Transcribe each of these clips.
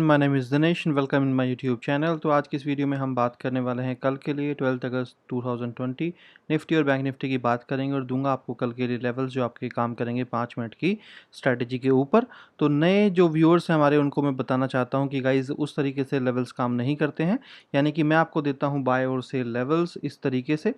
My name is Dinesh and welcome in my YouTube channel. तो आज की इस वीडियो में हम बात करने वाले हैं कल के लिए 12 अगस्त 2020 निफ्टी और बैंक निफ्टी की बात करेंगे और दूंगा आपको कल के लिए लेवल्स जो आपके काम करेंगे 5 मिनट की स्ट्रैटेजी के ऊपर। तो नए जो व्यूअर्स हैं हमारे उनको मैं बताना चाहता हूं कि गाइज उस तरीके से लेवल्स काम नहीं करते हैं, यानी कि मैं आपको देता हूँ बाय और सेल लेवल्स इस तरीके से।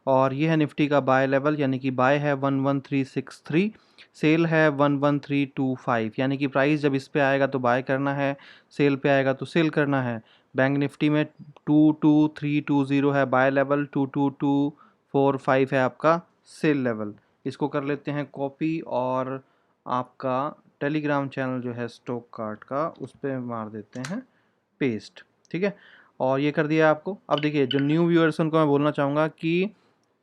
और ये है निफ्टी का बाय लेवल, यानी कि बाय है 11363, सेल है 11325, यानी कि प्राइस जब इस पे आएगा तो बाय करना है, सेल पे आएगा तो सेल करना है। बैंक निफ्टी में 22320 है बाय लेवल, 22245 है आपका सेल लेवल। इसको कर लेते हैं कॉपी और आपका टेलीग्राम चैनल जो है स्टॉक कार्ड का उस पर मार देते हैं पेस्ट। ठीक है, और ये कर दिया आपको। अब देखिए जो न्यू व्यूअर्स उनको मैं बोलना चाहूँगा कि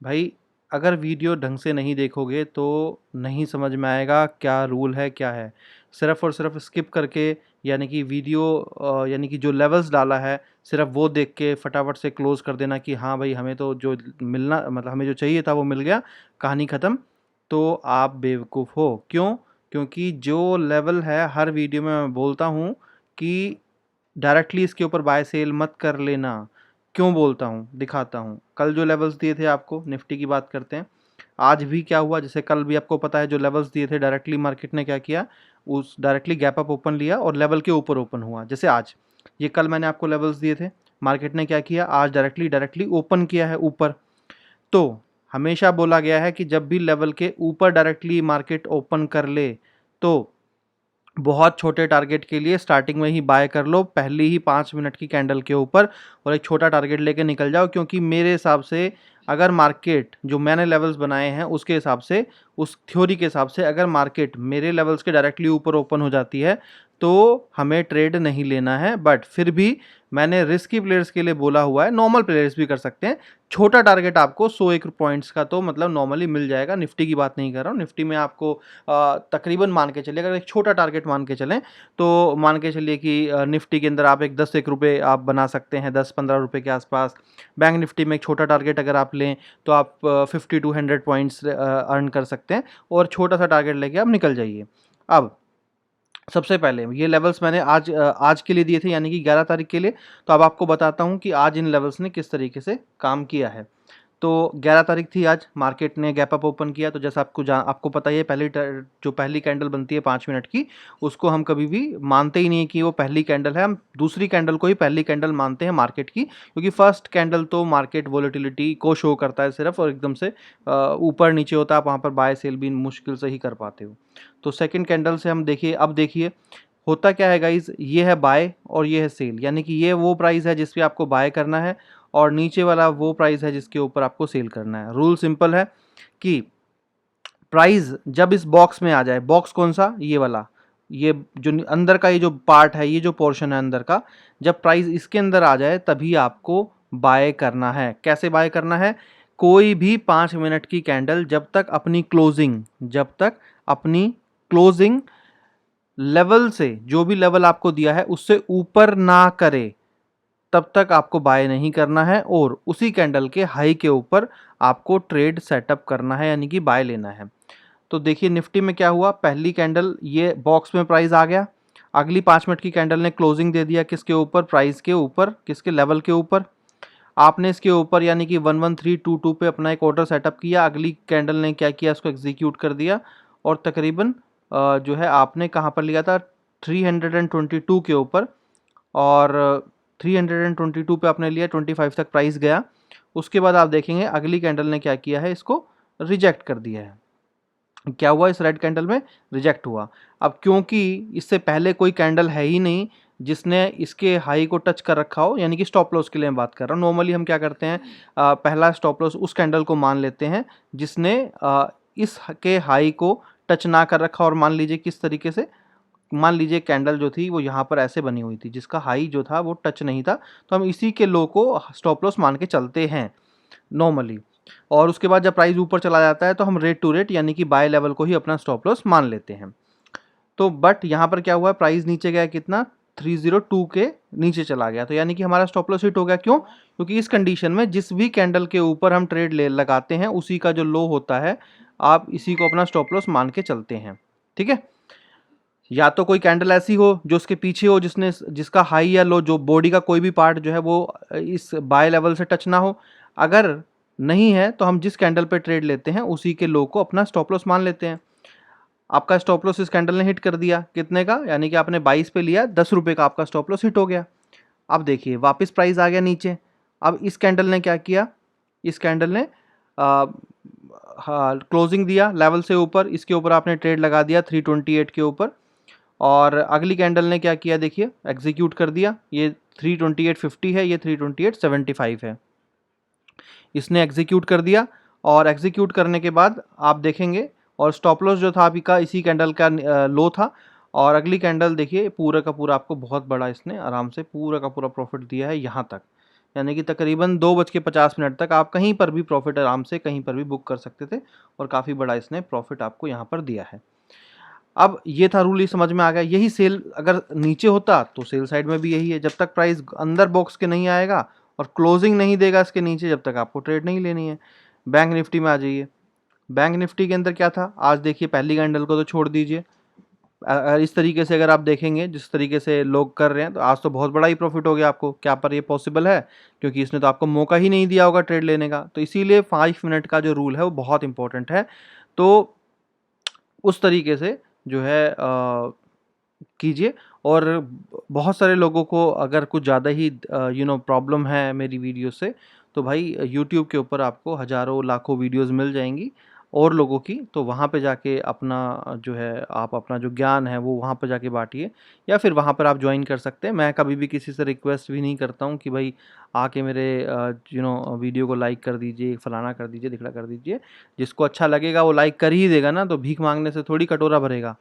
भाई अगर वीडियो ढंग से नहीं देखोगे तो नहीं समझ में आएगा क्या रूल है क्या है। सिर्फ और सिर्फ स्किप करके, यानी कि वीडियो यानी कि जो लेवल्स डाला है सिर्फ वो देख के फटाफट से क्लोज़ कर देना कि हाँ भाई हमें तो जो मिलना मतलब हमें जो चाहिए था वो मिल गया, कहानी ख़त्म। तो आप बेवकूफ़ हो। क्यों? क्योंकि जो लेवल है हर वीडियो में मैं बोलता हूँ कि डायरेक्टली इसके ऊपर बाय सेल मत कर लेना। क्यों बोलता हूँ दिखाता हूँ। कल जो लेवल्स दिए थे आपको, निफ्टी की बात करते हैं, आज भी क्या हुआ, जैसे कल भी आपको पता है जो लेवल्स दिए थे डायरेक्टली मार्केट ने क्या किया, उस डायरेक्टली गैप अप ओपन लिया और लेवल के ऊपर ओपन हुआ। जैसे आज ये कल मैंने आपको लेवल्स दिए थे, मार्केट ने क्या किया, आज डायरेक्टली ओपन किया है ऊपर। तो हमेशा बोला गया है कि जब भी लेवल के ऊपर डायरेक्टली मार्केट ओपन कर ले तो बहुत छोटे टारगेट के लिए स्टार्टिंग में ही बाय कर लो, पहली ही 5 मिनट की कैंडल के ऊपर, और एक छोटा टारगेट लेके निकल जाओ। क्योंकि मेरे हिसाब से अगर मार्केट जो मैंने लेवल्स बनाए हैं उसके हिसाब से, उस थ्योरी के हिसाब से, अगर मार्केट मेरे लेवल्स के डायरेक्टली ऊपर ओपन हो जाती है तो हमें ट्रेड नहीं लेना है। बट फिर भी मैंने रिस्की प्लेयर्स के लिए बोला हुआ है, नॉर्मल प्लेयर्स भी कर सकते हैं। छोटा टारगेट आपको 101 पॉइंट्स का तो मतलब नॉर्मली मिल जाएगा। निफ्टी की बात नहीं कर रहा हूँ, निफ्टी में आपको तकरीबन मान के चलिए, अगर एक छोटा टारगेट मान के चलें तो मान के चलिए कि निफ्टी के अंदर आप एक 10-1 रुपये आप बना सकते हैं, 10-15 रुपये के आसपास। बैंक निफ्टी में एक छोटा टारगेट अगर आप लें तो आप 50 to 100 पॉइंट्स अर्न कर सकते हैं, और छोटा सा टारगेट लेके आप निकल जाइए। अब सबसे पहले ये लेवल्स मैंने आज के लिए दिए थे, यानी कि 11 तारीख के लिए। तो अब आपको बताता हूँ कि आज इन लेवल्स ने किस तरीके से काम किया है। तो 11 तारीख थी आज, मार्केट ने गैप अप ओपन किया। तो जैसा आपको पता ही है, जो पहली कैंडल बनती है 5 मिनट की, उसको हम कभी भी मानते ही नहीं कि वो पहली कैंडल है। हम दूसरी कैंडल को ही पहली कैंडल मानते हैं मार्केट की, क्योंकि फर्स्ट कैंडल तो मार्केट वॉलेटिलिटी को शो करता है सिर्फ, और एकदम से ऊपर नीचे होता है, आप वहाँ पर बाय सेल भी मुश्किल से ही कर पाते हो। तो सेकेंड कैंडल से हम देखिए, अब देखिए होता क्या है गाइज, ये है बाय और ये है सेल, यानी कि ये वो प्राइस है जिस पे आपको बाय करना है और नीचे वाला वो प्राइस है जिसके ऊपर आपको सेल करना है। रूल सिंपल है कि प्राइस जब इस बॉक्स में आ जाए, बॉक्स कौन सा, ये वाला, ये जो अंदर का ये जो पार्ट है, ये जो पोर्शन है अंदर का, जब प्राइस इसके अंदर आ जाए तभी आपको बाय करना है। कैसे बाय करना है? कोई भी 5 मिनट की कैंडल जब तक अपनी क्लोजिंग लेवल से, जो भी लेवल आपको दिया है उससे ऊपर ना करे, तब तक आपको बाय नहीं करना है, और उसी कैंडल के हाई के ऊपर आपको ट्रेड सेटअप करना है, यानी कि बाय लेना है। तो देखिए निफ्टी में क्या हुआ, पहली कैंडल ये बॉक्स में प्राइस आ गया, अगली 5 मिनट की कैंडल ने क्लोजिंग दे दिया किसके ऊपर, प्राइस के ऊपर, किसके लेवल के ऊपर, आपने इसके ऊपर यानी कि 11322 पे अपना एक ऑर्डर सेटअप किया। अगली कैंडल ने क्या किया, इसको एग्जीक्यूट कर दिया, और तकरीबन जो है आपने कहाँ पर लिया था, 322 के ऊपर, और 322 पे आपने लिया, 25 तक प्राइस गया। उसके बाद आप देखेंगे अगली कैंडल ने क्या किया है, इसको रिजेक्ट कर दिया है। क्या हुआ, इस रेड कैंडल में रिजेक्ट हुआ। अब क्योंकि इससे पहले कोई कैंडल है ही नहीं जिसने इसके हाई को टच कर रखा हो, यानी कि स्टॉप लॉस के लिए मैं बात कर रहा हूँ। नॉर्मली हम क्या करते हैं, पहला स्टॉप लॉस उस कैंडल को मान लेते हैं जिसने इसके हाई को टच ना कर रखा। और मान लीजिए किस तरीके से, मान लीजिए कैंडल जो थी वो यहाँ पर ऐसे बनी हुई थी, जिसका हाई जो था वो टच नहीं था, तो हम इसी के लो को स्टॉप लॉस मान के चलते हैं नॉर्मली। और उसके बाद जब प्राइस ऊपर चला जाता है तो हम रेट टू रेट, यानी कि बाय लेवल को ही अपना स्टॉप लॉस मान लेते हैं। तो बट यहाँ पर क्या हुआ, प्राइस नीचे गया कितना, 302 के नीचे चला गया, तो यानी कि हमारा स्टॉप लॉस हिट हो गया। क्यों? क्योंकि इस कंडीशन में जिस भी कैंडल के ऊपर हम ट्रेड ले लगाते हैं उसी का जो लो होता है, आप इसी को अपना स्टॉप लॉस मान के चलते हैं। ठीक है, या तो कोई कैंडल ऐसी हो जो उसके पीछे हो जिसका हाई या लो, जो बॉडी का कोई भी पार्ट जो है वो इस बाय लेवल से टच ना हो। अगर नहीं है तो हम जिस कैंडल पे ट्रेड लेते हैं उसी के लो को अपना स्टॉप लॉस मान लेते हैं। आपका स्टॉप लॉस इस कैंडल ने हिट कर दिया, कितने का, यानी कि आपने 22 पे लिया, 10 रुपये का आपका स्टॉप लॉस हिट हो गया। अब देखिए वापस प्राइस आ गया नीचे। अब इस कैंडल ने क्या किया, इस कैंडल ने हाँ क्लोजिंग दिया लेवल से ऊपर, इसके ऊपर आपने ट्रेड लगा दिया 328 के ऊपर। और अगली कैंडल ने क्या किया, देखिए एग्जीक्यूट कर दिया। ये 328.50 है, ये 328.75 है, इसने एग्जीक्यूट कर दिया। और एग्जीक्यूट करने के बाद आप देखेंगे, और स्टॉप लॉस जो था अभी का इसी कैंडल का लो था। और अगली कैंडल देखिए पूरा का पूरा आपको बहुत बड़ा इसने आराम से पूरा का पूरा प्रॉफिट दिया है यहाँ तक, यानी कि तकरीबन 2:50 तक आप कहीं पर भी प्रॉफिट आराम से कहीं पर भी बुक कर सकते थे, और काफ़ी बड़ा इसने प्रॉफिट आपको यहाँ पर दिया है। अब ये था रूल, ये समझ में आ गया। यही सेल अगर नीचे होता तो सेल साइड में भी यही है, जब तक प्राइस अंदर बॉक्स के नहीं आएगा और क्लोजिंग नहीं देगा इसके नीचे, जब तक आपको ट्रेड नहीं लेनी है। बैंक निफ्टी में आ जाइए। बैंक निफ्टी के अंदर क्या था, आज देखिए पहली कैंडल को तो छोड़ दीजिए। इस तरीके से अगर आप देखेंगे जिस तरीके से लोग कर रहे हैं, तो आज तो बहुत बड़ा ही प्रॉफिट हो गया आपको। क्या पर ये पॉसिबल है, क्योंकि इसने तो आपको मौका ही नहीं दिया होगा ट्रेड लेने का। तो इसीलिए 5 मिनट का जो रूल है वो बहुत इंपॉर्टेंट है। तो उस तरीके से जो है कीजिए। और बहुत सारे लोगों को अगर कुछ ज़्यादा ही प्रॉब्लम है मेरी वीडियो से, तो भाई यूट्यूब के ऊपर आपको हज़ारों लाखों वीडियोस मिल जाएंगी और लोगों की, तो वहाँ पे जाके अपना जो है आप अपना जो ज्ञान है वो वहाँ पे जाके बांटिए, या फिर वहाँ पर आप ज्वाइन कर सकते हैं। मैं कभी भी किसी से रिक्वेस्ट भी नहीं करता हूँ कि भाई आके मेरे वीडियो को लाइक कर दीजिए, फलाना कर दीजिए, दिखला कर दीजिए। जिसको अच्छा लगेगा वो लाइक कर ही देगा ना, तो भीख मांगने से थोड़ी कटोरा भरेगा।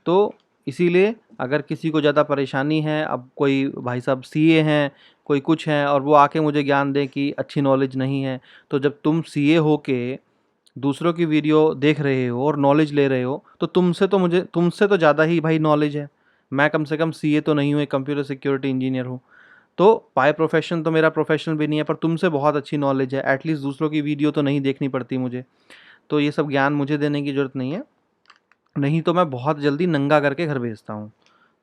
तो इसीलिए अगर किसी को ज़्यादा परेशानी है, अब कोई भाई साहब सीए हैं, कोई कुछ हैं, और वो आके मुझे ज्ञान दें कि अच्छी नॉलेज नहीं है, तो जब तुम सीए हो के दूसरों की वीडियो देख रहे हो और नॉलेज ले रहे हो, तो तुमसे तो ज़्यादा ही भाई नॉलेज है। मैं कम से कम सीए तो नहीं हूँ, एक कंप्यूटर सिक्योरिटी इंजीनियर हूँ। तो बाय प्रोफेशन तो मेरा प्रोफेशनल भी नहीं है, पर तुमसे बहुत अच्छी नॉलेज है। एटलीस्ट दूसरों की वीडियो तो नहीं देखनी पड़ती मुझे, तो ये सब ज्ञान मुझे देने की ज़रूरत नहीं है। नहीं तो मैं बहुत जल्दी नंगा करके घर भेजता हूँ,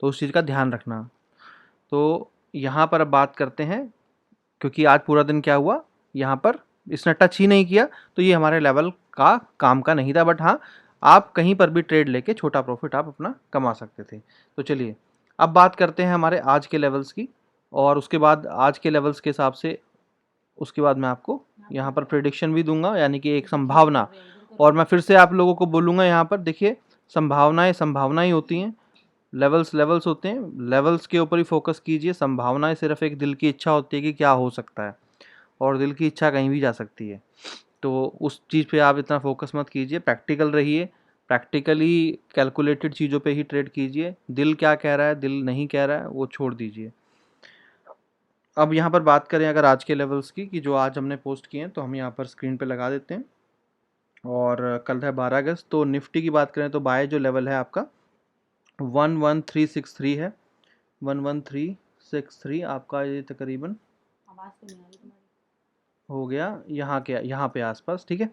तो उस चीज़ का ध्यान रखना। तो यहाँ पर अब बात करते हैं, क्योंकि आज पूरा दिन क्या हुआ, यहाँ पर इसने टच ही नहीं किया, तो ये हमारे लेवल का काम का नहीं था। बट हाँ, आप कहीं पर भी ट्रेड लेके छोटा प्रॉफिट आप अपना कमा सकते थे। तो चलिए अब बात करते हैं हमारे आज के लेवल्स की, और उसके बाद आज के लेवल्स के हिसाब से उसके बाद मैं आपको यहाँ पर प्रेडिक्शन भी दूंगा, यानी कि एक संभावना। और मैं फिर से आप लोगों को बोलूँगा, यहाँ पर देखिए संभावनाएं होती हैं, लेवल्स होते हैं। लेवल्स के ऊपर ही फोकस कीजिए। संभावनाएं सिर्फ एक दिल की इच्छा होती है कि क्या हो सकता है, और दिल की इच्छा कहीं भी जा सकती है। तो उस चीज़ पे आप इतना फोकस मत कीजिए, प्रैक्टिकल रहिए। प्रैक्टिकली कैलकुलेटेड चीज़ों पे ही ट्रेड कीजिए। दिल क्या कह रहा है, दिल नहीं कह रहा है, वो छोड़ दीजिए। अब यहाँ पर बात करें अगर आज के लेवल्स की, कि जो आज हमने पोस्ट किए हैं, तो हम यहाँ पर स्क्रीन पे लगा देते हैं। और कल है 12 अगस्त। तो निफ्टी की बात करें तो बाय जो लेवल है आपका 11363 है। 11363 आपका ये तकरीबन हो गया यहाँ पे आसपास, ठीक है।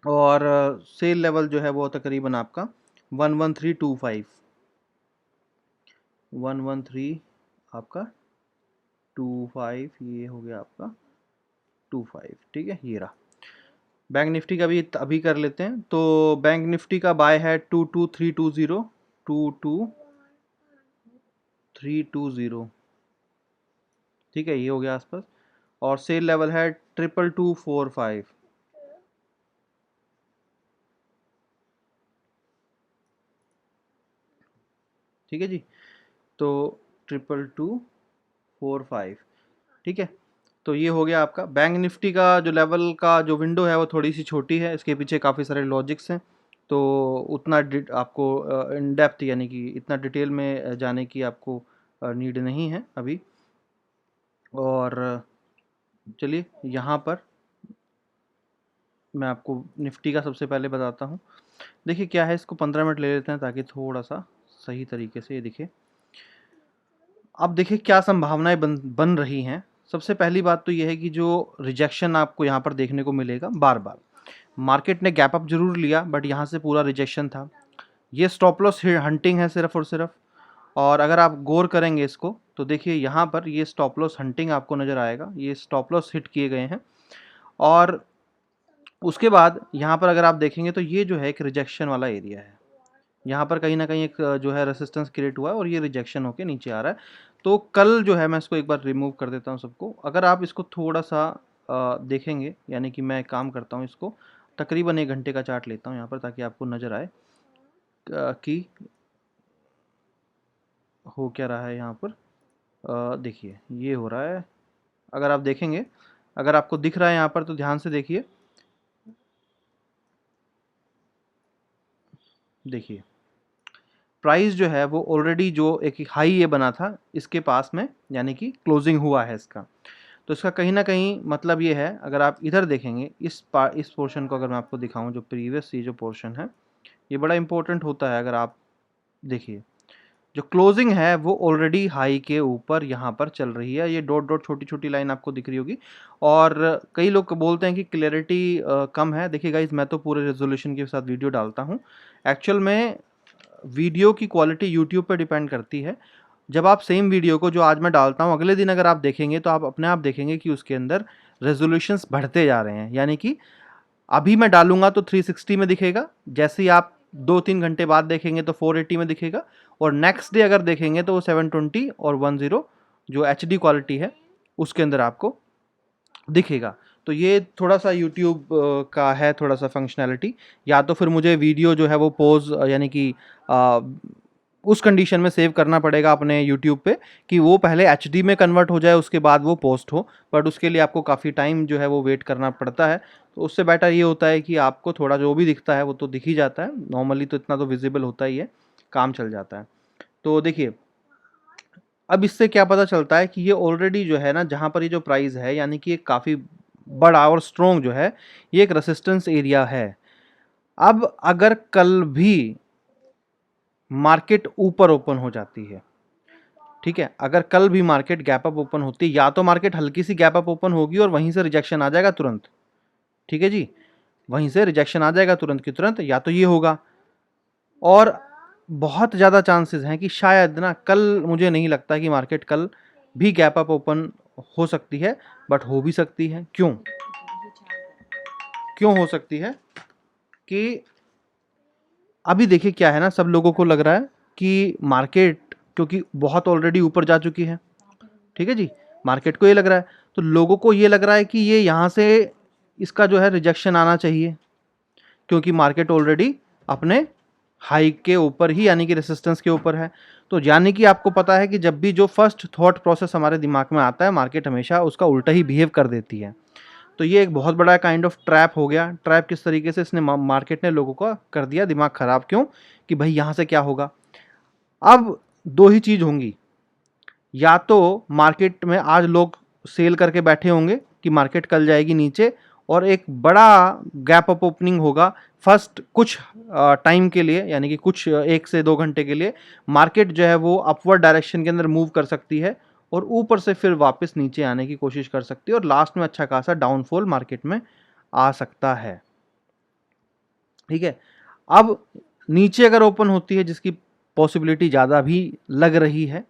और सेल लेवल जो है वो तकरीबन आपका 11325, 113 आपका 25, ये हो गया आपका 25, ठीक है, ये रहा। बैंक निफ्टी का भी अभी कर लेते हैं। तो बैंक निफ्टी का बाय है 22320, 22320, ठीक है, ये हो गया आसपास। और सेल लेवल है 22245, ठीक है जी। तो 22245, ठीक है। तो ये हो गया आपका बैंक निफ्टी का जो लेवल का जो विंडो है वो थोड़ी सी छोटी है, इसके पीछे काफ़ी सारे लॉजिक्स हैं। तो उतना आपको इन डेप्थ यानी कि इतना डिटेल में जाने की आपको नीड नहीं है अभी। और चलिए यहाँ पर मैं आपको निफ्टी का सबसे पहले बताता हूँ। देखिए क्या है, इसको 15 मिनट ले लेते हैं ताकि थोड़ा सा सही तरीके से ये दिखे। अब देखिए क्या संभावनाएं बन रही हैं। सबसे पहली बात तो ये है कि जो रिजेक्शन आपको यहाँ पर देखने को मिलेगा बार बार, मार्केट ने गैप अप जरूर लिया बट यहाँ से पूरा रिजेक्शन था। ये स्टॉप लॉस हंटिंग है सिर्फ और सिर्फ। और अगर आप गौर करेंगे इसको तो देखिए यहाँ पर ये स्टॉप लॉस हंटिंग आपको नज़र आएगा, ये स्टॉप लॉस हिट किए गए हैं। और उसके बाद यहाँ पर अगर आप देखेंगे तो ये जो है एक रिजेक्शन वाला एरिया है, यहाँ पर कहीं ना कहीं एक जो है रेसिस्टेंस क्रिएट हुआ है और ये रिजेक्शन होके नीचे आ रहा है। तो कल जो है मैं इसको एक बार रिमूव कर देता हूँ सबको। अगर आप इसको थोड़ा सा देखेंगे, यानी कि मैं काम करता हूँ इसको तकरीबन 1 घंटे का चार्ट लेता हूँ यहाँ पर, ताकि आपको नज़र आए कि हो क्या रहा है यहाँ पर। देखिए ये हो रहा है, अगर आप देखेंगे, अगर आपको दिख रहा है यहाँ पर तो ध्यान से देखिए। देखिए प्राइस जो है वो ऑलरेडी जो एक हाई ये बना था इसके पास में, यानी कि क्लोजिंग हुआ है इसका। तो इसका कहीं ना कहीं मतलब ये है, अगर आप इधर देखेंगे इस पोर्शन को अगर मैं आपको दिखाऊं, जो प्रीवियस ये जो पोर्शन है ये बड़ा इंपॉर्टेंट होता है। अगर आप देखिए जो क्लोजिंग है वो ऑलरेडी हाई के ऊपर यहाँ पर चल रही है, ये डॉट डॉट छोटी छोटी लाइन आपको दिख रही होगी। और कई लोग बोलते हैं कि क्लैरिटी कम है। देखिए गाइज, मैं तो पूरे रेजोल्यूशन के साथ वीडियो डालता हूँ। एक्चुअल में वीडियो की क्वालिटी यूट्यूब पर डिपेंड करती है। जब आप सेम वीडियो को जो आज मैं डालता हूँ अगले दिन अगर आप देखेंगे तो आप अपने आप देखेंगे कि उसके अंदर रेजोल्यूशंस बढ़ते जा रहे हैं। यानी कि अभी मैं डालूंगा तो 360 में दिखेगा, जैसे ही आप 2-3 घंटे बाद देखेंगे तो 480 में दिखेगा, और नेक्स्ट डे अगर देखेंगे तो वो 720 और 10 जो HD क्वालिटी है उसके अंदर आपको दिखेगा। तो ये थोड़ा सा YouTube का है थोड़ा सा फंक्शनैलिटी। या तो फिर मुझे वीडियो जो है वो पोज यानी कि उस कंडीशन में सेव करना पड़ेगा अपने YouTube पे कि वो पहले HD में कन्वर्ट हो जाए, उसके बाद वो पोस्ट हो। बट उसके लिए आपको काफ़ी टाइम जो है वो वेट करना पड़ता है। तो उससे बेटर ये होता है कि आपको थोड़ा जो भी दिखता है वो तो दिख ही जाता है नॉर्मली, तो इतना तो विजिबल होता ही है, काम चल जाता है। तो देखिए अब इससे क्या पता चलता है कि ये ऑलरेडी जो है ना, जहाँ पर ये जो प्राइस है यानी कि एक काफ़ी बड़ा और स्ट्रॉन्ग जो है ये एक रेसिस्टेंस एरिया है। अब अगर कल भी मार्केट ऊपर ओपन हो जाती है, ठीक है, अगर कल भी मार्केट गैप अप ओपन होती है, या तो मार्केट हल्की सी गैप अप ओपन होगी और वहीं से रिजेक्शन आ जाएगा तुरंत, ठीक है जी, वहीं से रिजेक्शन आ जाएगा तुरंत की तुरंत, या तो ये होगा। और बहुत ज़्यादा चांसेस हैं कि शायद ना कल, मुझे नहीं लगता कि मार्केट कल भी गैप अप ओपन हो सकती है, बट हो भी सकती है। क्यों क्यों हो सकती है कि अभी देखिए क्या है ना, सब लोगों को लग रहा है कि मार्केट क्योंकि बहुत ऑलरेडी ऊपर जा चुकी है, ठीक है जी, मार्केट को ये लग रहा है, तो लोगों को ये लग रहा है कि ये यहाँ से इसका जो है रिजेक्शन आना चाहिए, क्योंकि मार्केट ऑलरेडी अपने हाई के ऊपर ही यानी कि रेसिस्टेंस के ऊपर है। तो यानी कि आपको पता है कि जब भी जो फर्स्ट थॉट प्रोसेस हमारे दिमाग में आता है, मार्केट हमेशा उसका उल्टा ही बिहेव कर देती है। तो ये एक बहुत बड़ा काइंड ऑफ ट्रैप हो गया। ट्रैप किस तरीके से इसने मार्केट ने लोगों का कर दिया दिमाग खराब, क्यों कि भाई यहाँ से क्या होगा। अब दो ही चीज़ होंगी, या तो मार्केट में आज लोग सेल करके बैठे होंगे कि मार्केट कल जाएगी नीचे और एक बड़ा गैप अप ओपनिंग होगा फर्स्ट कुछ टाइम के लिए, यानी कि कुछ 1 से 2 घंटे के लिए मार्केट जो है वो अपवर्ड डायरेक्शन के अंदर मूव कर सकती है और ऊपर से फिर वापस नीचे आने की कोशिश कर सकती है और लास्ट में अच्छा खासा डाउनफॉल मार्केट में आ सकता है, ठीक है। अब नीचे अगर ओपन होती है, जिसकी पॉसिबिलिटी ज़्यादा भी लग रही है,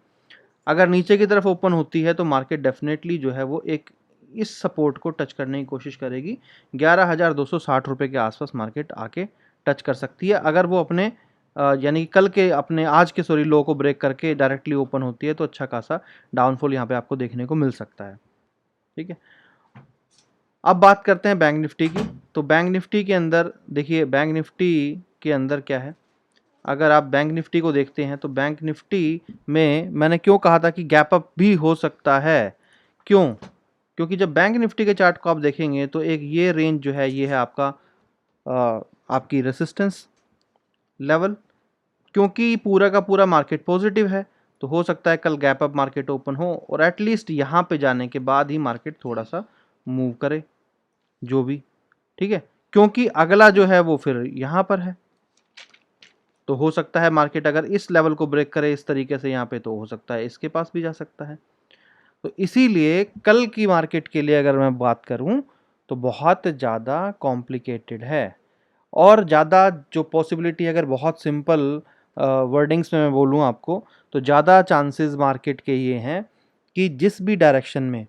अगर नीचे की तरफ ओपन होती है तो मार्केट डेफिनेटली जो है वो एक इस सपोर्ट को टच करने की कोशिश करेगी। 11,260 रुपये के आसपास मार्केट आके टच कर सकती है। अगर वो अपने यानी कि कल के अपने आज के लो को ब्रेक करके डायरेक्टली ओपन होती है तो अच्छा खासा डाउनफॉल यहाँ पे आपको देखने को मिल सकता है, ठीक है। अब बात करते हैं बैंक निफ्टी की। तो बैंक निफ्टी के अंदर देखिए, बैंक निफ्टी के अंदर क्या है, अगर आप बैंक निफ्टी को देखते हैं तो बैंक निफ्टी में मैंने क्यों कहा था कि गैप अप भी हो सकता है, क्यों, क्योंकि जब बैंक निफ्टी के चार्ट को आप देखेंगे तो एक ये रेंज जो है ये है आपका आपकी रेसिस्टेंस लेवल, क्योंकि पूरा का पूरा मार्केट पॉजिटिव है तो हो सकता है कल गैप अप मार्केट ओपन हो और एटलीस्ट यहाँ पे जाने के बाद ही मार्केट थोड़ा सा मूव करे जो भी, ठीक है, क्योंकि अगला जो है वो फिर यहाँ पर है। तो हो सकता है मार्केट अगर इस लेवल को ब्रेक करे इस तरीके से यहाँ पे, तो हो सकता है इसके पास भी जा सकता है। तो इसीलिए कल की मार्केट के लिए अगर मैं बात करूं तो बहुत ज़्यादा कॉम्प्लिकेटेड है। और ज़्यादा जो पॉसिबिलिटी, अगर बहुत सिंपल वर्डिंग्स में मैं बोलूँ आपको, तो ज़्यादा चांसेस मार्केट के ये हैं कि जिस भी डायरेक्शन में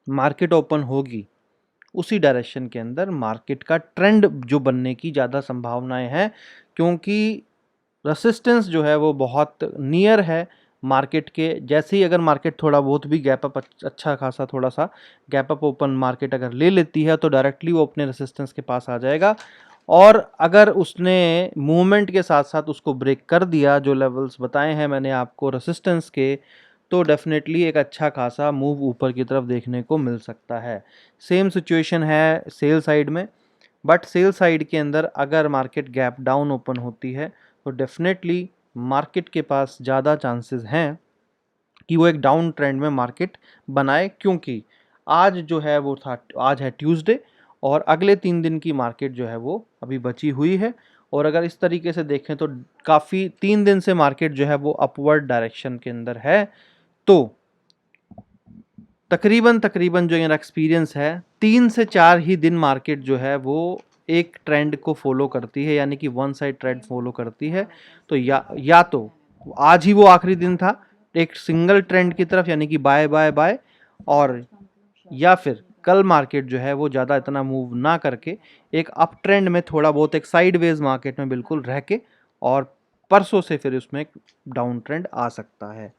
मार्केट ओपन होगी उसी डायरेक्शन के अंदर मार्केट का ट्रेंड जो बनने की ज़्यादा संभावनाएं हैं, क्योंकि रेसिस्टेंस जो है वो बहुत नियर है मार्केट के। जैसे ही अगर मार्केट थोड़ा बहुत भी गैप अप, अच्छा खासा थोड़ा सा गैप अप ओपन मार्केट अगर ले लेती है, तो डायरेक्टली वो अपने रेसिस्टेंस के पास आ जाएगा। और अगर उसने मूवमेंट के साथ साथ उसको ब्रेक कर दिया, जो लेवल्स बताए हैं मैंने आपको रेसिस्टेंस के, तो डेफिनेटली एक अच्छा खासा मूव ऊपर की तरफ देखने को मिल सकता है। सेम सिचुएशन है सेल साइड में, बट सेल साइड के अंदर अगर मार्केट गैप डाउन ओपन होती है, तो डेफिनेटली मार्केट के पास ज़्यादा चांसेस हैं कि वो एक डाउन ट्रेंड में मार्केट बनाए, क्योंकि आज जो है वो था, आज है ट्यूसडे, और अगले 3 दिन की मार्केट जो है वो अभी बची हुई है। और अगर इस तरीके से देखें तो काफ़ी 3 दिन से मार्केट जो है वो अपवर्ड डायरेक्शन के अंदर है। तो तकरीबन तकरीबन जो मेरा एक्सपीरियंस है, 3 से 4 ही दिन मार्केट जो है वो एक ट्रेंड को फॉलो करती है, यानी कि वन साइड ट्रेंड फॉलो करती है। तो या तो आज ही वो आखिरी दिन था एक सिंगल ट्रेंड की तरफ, यानी कि बाय बाय बाय, और या फिर कल मार्केट जो है वो ज़्यादा इतना मूव ना करके एक अप ट्रेंड में थोड़ा बहुत एक साइडवेज मार्केट में बिल्कुल रह के, और परसों से फिर उसमें एक डाउन ट्रेंड आ सकता है।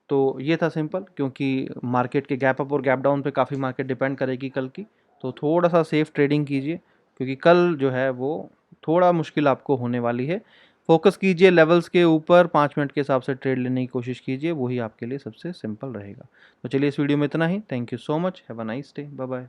तो ये था सिंपल, क्योंकि मार्केट के गैप अप और गैप डाउन पे काफ़ी मार्केट डिपेंड करेगी कल की। तो थोड़ा सा सेफ ट्रेडिंग कीजिए, क्योंकि कल जो है वो थोड़ा मुश्किल आपको होने वाली है। फोकस कीजिए लेवल्स के ऊपर, 5 मिनट के हिसाब से ट्रेड लेने की कोशिश कीजिए, वही आपके लिए सबसे सिंपल रहेगा। तो चलिए इस वीडियो में इतना ही। Thank you so much, have a nice day, bye bye.